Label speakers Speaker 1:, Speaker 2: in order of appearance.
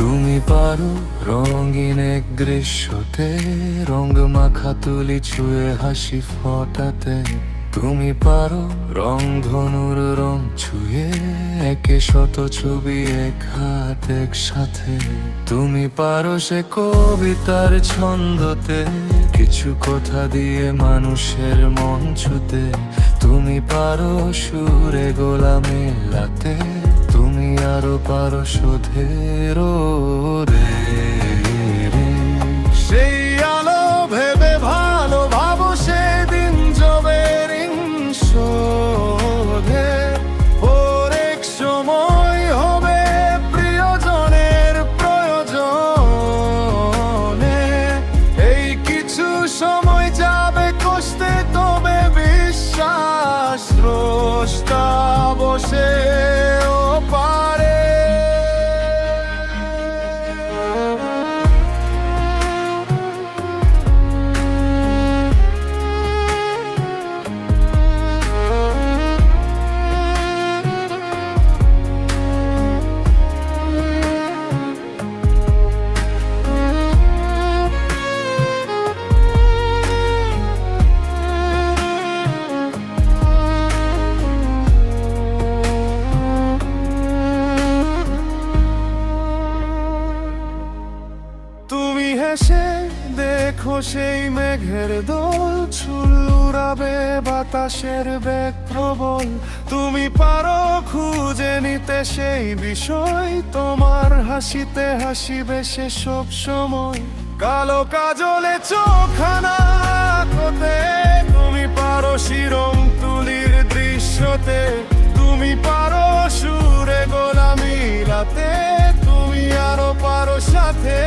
Speaker 1: তুমি পারো রঙিন এক দৃশ্যতে রঙ মাখা তুলি ছুঁয়ে হাসি ফোটাতে। তুমি পারো রং ধনুর রং ছুঁয়ে একে শত ছবি এক হাত একসাথে। তুমি পারো সে কবিতার ছন্দতে কিছু কথা দিয়ে মানুষের মন ছুতে। তুমি পারো সুরে গোলা মেলাতে, তুমি আরো পারো শোধের সেই আলো ভেবে ভালো ভাবো সেদিন জবের শোধে। ওর এক সময় হবে প্রিয়জনের প্রয়োজনে। এই কিছু সময় যাবে কষ্টে, তবে বিশ্বাস স্রষ্টা বসে ও পারে। তুমি হেসে দেখো সেই মেঘের দোল চুল উড়াবে বাতাসের বেগ প্রবল। তুমি পারো খুঁজে নিতে সেই বিষয়, তোমার হাসিতে হাসিবে সে সব সময়। কালো কাজলে চোখানা কোতে, তুমি পারো শিরম তুলির দৃশ্যতে। তুমি পারো সুরে গোলা মিলাতে, তুমি আরো পারো সাথে